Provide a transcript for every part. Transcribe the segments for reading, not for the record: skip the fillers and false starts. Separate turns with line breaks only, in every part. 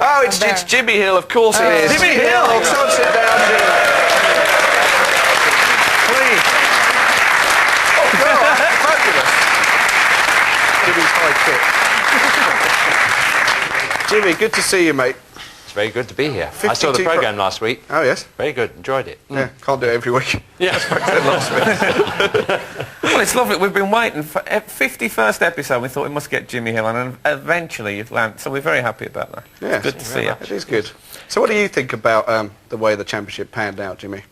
Oh, it's Jimmy Hill, of course it is.
Jimmy Hill!
Come on, sit down, Jimmy. Please. Oh, God, fabulous. Jimmy's high kick. Jimmy, good to see you, mate.
It's very good to be here. I saw the programme last week.
Oh, yes?
Very good, enjoyed it.
Yeah, can't do it every week.
Yeah.
That's what I said last week.
Well, it's lovely. We've been waiting for 51st episode. We thought we must get Jimmy Hill, and eventually it landed. So we're very happy about that.
Yeah,
it's good to see you.
It is good. So what do you think about the way the Championship panned out, Jimmy?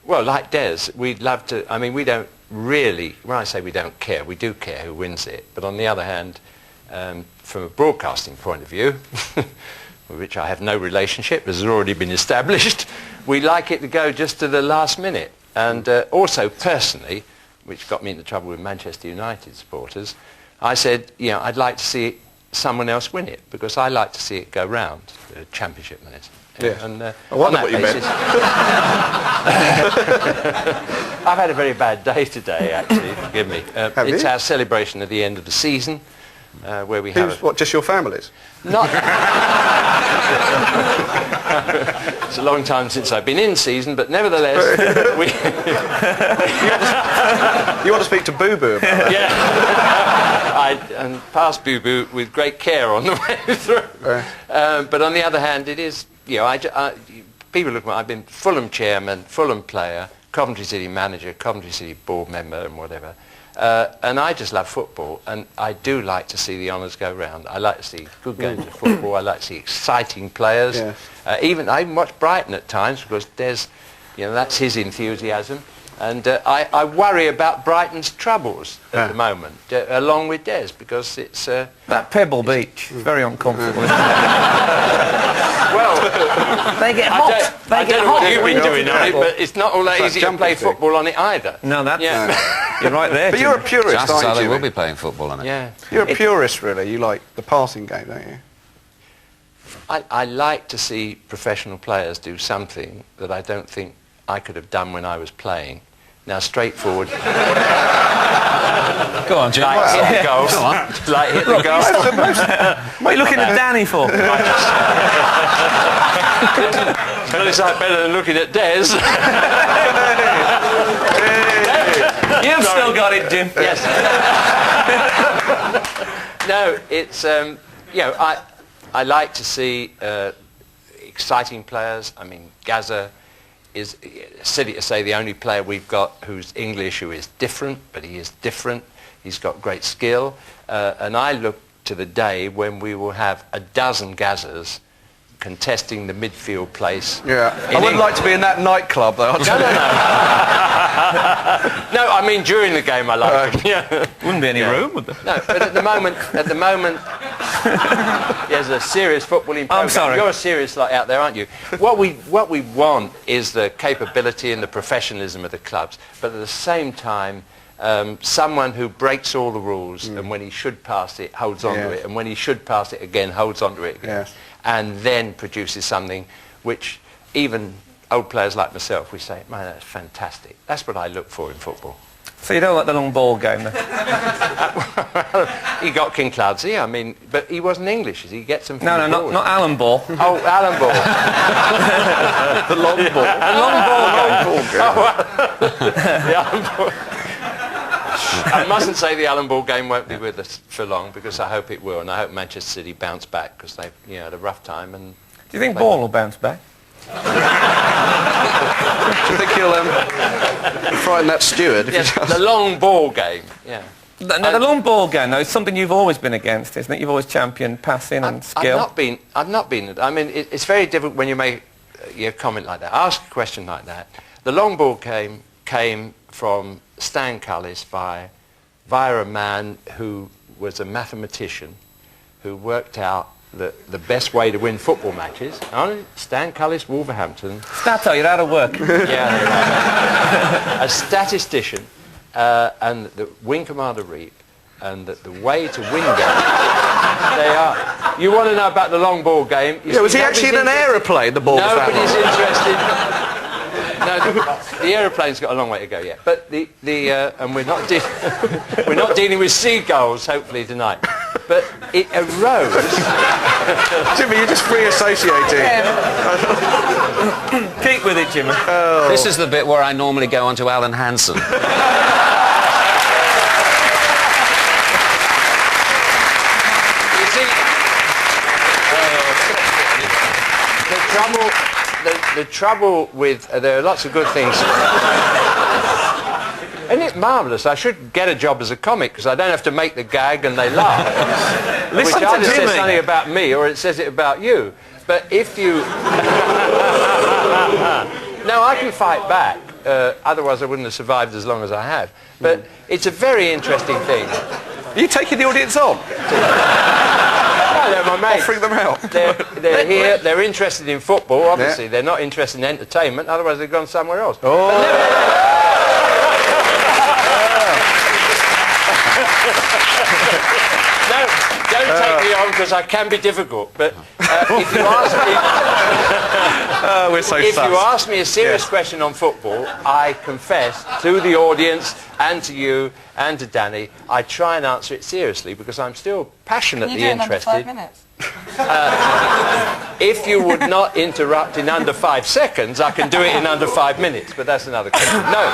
Well, like Des, we'd love to... I mean, we don't really... When I say we don't care, we do care who wins it. But on the other hand, from a broadcasting point of view, with which I have no relationship, as has already been established, we like it to go just to the last minute. And also, personally, which got me into trouble with Manchester United supporters, I said, you know, I'd like to see someone else win it, because I like to see it go round, the Championship minutes.
Yeah.
And,
I wonder what you meant.
I've had a very bad day today, actually, forgive me. It's our celebration at the end of the season, where we have...
What, just your families?
Not... It's a long time since I've been in season, but nevertheless...
You want to speak to Boo Boo about that?
Yeah. And passed Boo Boo with great care on the way through. But on the other hand, it is... You know, people look at me, I've been Fulham chairman, Fulham player, Coventry City manager, Coventry City board member and whatever. And I just love football, and I do like to see the honours go round. I like to see good games of football. I like to see exciting players.
Yeah.
I even watch Brighton at times, because Des, you know, that's his enthusiasm. And I worry about Brighton's troubles at the moment, along with Des, because it's...
That Pebble Beach is very uncomfortable.
Well,
they get hot.
I don't know what you've been doing on it, but it's not all that easy to play football on it either.
No, that's... You're right there.
But you're a purist,
Chances
aren't
are
you,
they will
Jimmy?
be playing football on it.
Yeah.
You're a purist, really. You like the passing game, don't you?
I like to see professional players do something that I don't think I could have done when I was playing. Now, straightforward.
Go on, Jim.
Like hit the goals.
Go on.
Like hit the goals.
What are you looking at Danny for?
Well, it's like better than looking at Des.
You've still got it, Jim.
Yes. No, it's, you know, I like to see exciting players. I mean, Gaza is, silly to say, the only player we've got who's English who is different, but he is different. He's got great skill. And I look to the day when we will have a dozen Gazas contesting the midfield place.
Yeah. I wouldn't like to be in that nightclub, though.
No, I mean during the game I like them. Yeah.
Wouldn't be any room, would there?
No, but at the moment, there's a serious footballing program.
I'm sorry.
You're a serious lot out there, aren't you? What we want is the capability and the professionalism of the clubs, but at the same time, someone who breaks all the rules, and when he should pass it, holds on to it, and when he should pass it again, holds on to it again, and then produces something which even old players like myself, we say, man, that's fantastic. That's what I look for in football.
So you don't like the long ball game, then?
He got King Cloudsy, I mean, but he wasn't English. He gets them from
No, not Alan Ball.
Oh, Alan Ball.
The long ball.
A long ball game. The Alan Ball. I mustn't say the Alan Ball game won't be with us for long, because I hope it will, and I hope Manchester City bounce back, because they've had a rough time. And
do you think Ball will bounce back?
Do you think he'll frighten that steward?
Yes, the long ball game, yeah.
The long ball game, though, is something you've always been against, isn't it? You've always championed passing and skill.
I've not been. I mean, it's very difficult when you make a comment like that. Ask a question like that. The long ball game came from Stan Cullis via a man who was a mathematician who worked out the best way to win football matches. Stan Cullis, Wolverhampton.
Stato, you're out of work.
Yeah, a statistician, and the wing commander reap, and that the way to win games, they are. You want to know about the long ball game?
Was he actually in an aeroplane, the ball?
Nobody's interested. No, the aeroplane's got a long way to go yet. But and we're not dealing with seagulls, hopefully, tonight. but it arose.
Jimmy, you're just free associating.
Keep with it, Jimmy.
This is the bit where I normally go on to Alan Hansen.
You see, the trouble with there are lots of good things. Isn't it marvellous? I should get a job as a comic because I don't have to make the gag and they laugh.
Listen
Which
to
either says
Jimmy.
something about me or it says it about you. But if you... No, I can fight back. Otherwise I wouldn't have survived as long as I have. But it's a very interesting thing.
Are you taking the audience on?
Oh, they're my mates.
Offering them out?
They're here, they're interested in football, obviously. They're not interested in entertainment, otherwise they've gone somewhere else. No, don't take me on because I can be difficult. But if you ask me,
We're so
if
sus.
you ask me a serious question on football, I confess to the audience and to you and to Danny, I try and answer it seriously because I'm still passionately interested.
Under 5 minutes?
If you would not interrupt in under 5 seconds, I can do it in under 5 minutes, but that's another question. No.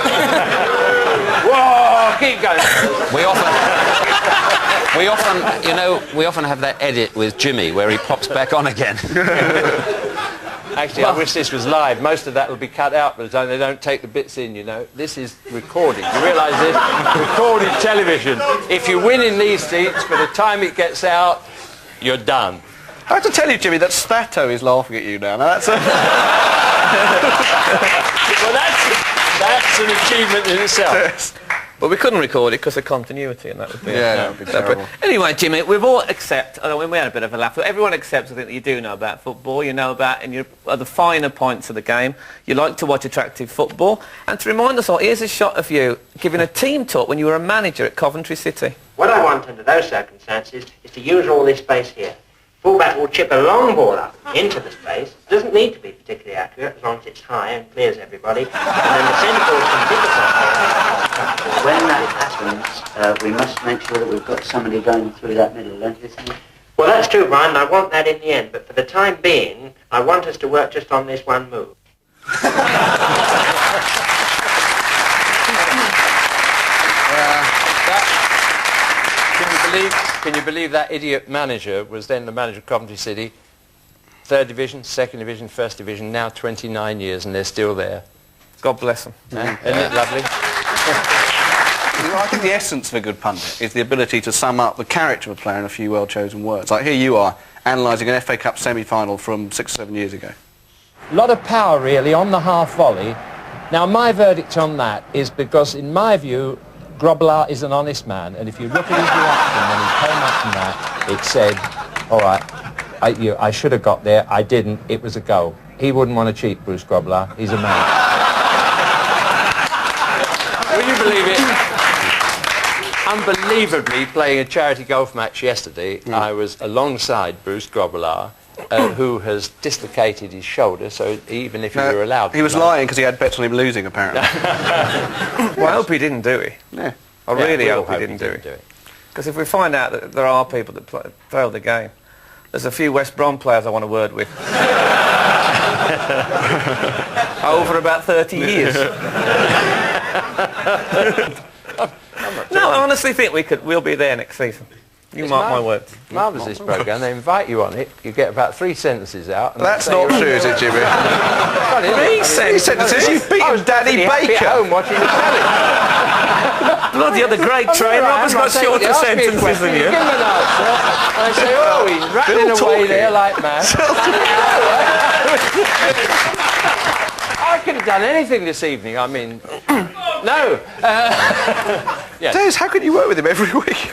Whoa, keep going.
We often have that edit with Jimmy where he pops back on again.
Actually, I wish this was live. Most of that will be cut out by the time they don't take the bits in, you know. This is recording. You realise this? Recorded television. If you win in these seats, by the time it gets out, you're done.
I have to tell you, Jimmy, that Stato is laughing at you now. Now that's
Well, that's an achievement in itself.
But we couldn't record it because of continuity, and that would be
that would be terrible.
Anyway, Jimmy, we've all accepted. I mean, we had a bit of a laugh. Everyone accepts, I think, that you do know about football. You know about and you the finer points of the game. You like to watch attractive football. And to remind us all, here's a shot of you giving a team talk when you were a manager at Coventry City.
What I want under those circumstances is to use all this space here. Fullback will chip a long ball up into the space. Doesn't need to be particularly accurate as long as it's high and clears everybody. And then the centre ball can dip it up.
When that happens, we must make sure that we've got somebody going through that middle, don't you think?
Well, that's true, Brian, and I want that in the end. But for the time being, I want us to work just on this one move.
Can you believe that idiot manager was then the manager of Coventry City? 3rd Division, 2nd Division, 1st Division, now 29 years and they're still there.
God bless them.
Isn't it lovely?
Well, I think the essence of a good pundit is the ability to sum up the character of a player in a few well-chosen words. Like here you are, analysing an FA Cup semi-final from 6 or 7 years ago.
A lot of power, really, on the half volley. Now, my verdict on that is because, in my view, Grobbelaar is an honest man, and if you look at his reaction when he came up from that, it said, all right, I should have got there, I didn't, it was a goal. He wouldn't want to cheat, Bruce Grobbelaar. He's a man.
Will you believe it? Unbelievably, playing a charity golf match yesterday, I was alongside Bruce Grobbelaar, who has dislocated his shoulder, so even if you were allowed...
He was lying because he had bets on him losing, apparently.
Well, I hope he didn't do it.
Yeah.
I really
we all
hope he didn't do it. Because if we find out that there are people that fail the game, there's a few West Brom players I want a word with. Over about 30 years. No, I honestly think we'll be there next season. You mark my words.
Marvellous, this programme. They invite you on it, you get about 3 sentences out. And
That's not true, is it, Jimmy?
3
sentences? You've beaten Danny
Happy at
Baker.
home watching the telly.
Bloody other great trainer. Robert's got shorter sentences than you.
Give him an answer. And I say, oh, he's rattling away
talking.
there like mad. I could have done anything this evening. I mean, no. Yes.
Des, how can you work with him every week?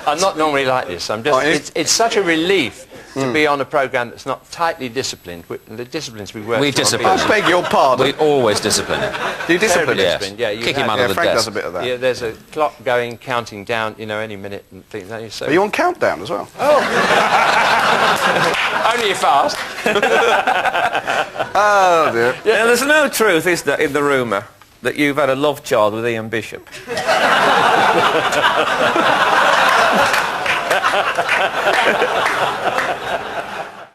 I'm not normally like this. I'm just. It's such a relief to be on a programme that's not tightly disciplined. The disciplines we work.
We
through on
discipline.
BBC.
I beg your pardon.
We always discipline it.
Do you discipline
Very
it?
disciplined, yeah, you
Kick him
have-
under the
Frank does
desk.
a bit of that.
Yeah, there's a clock going, counting down, you know, any minute and things like that. So
Are you on countdown as well?
only if asked.
Oh, dear.
Now, there's no truth, is there, in the rumour that you've had a love child with Ian Bishop?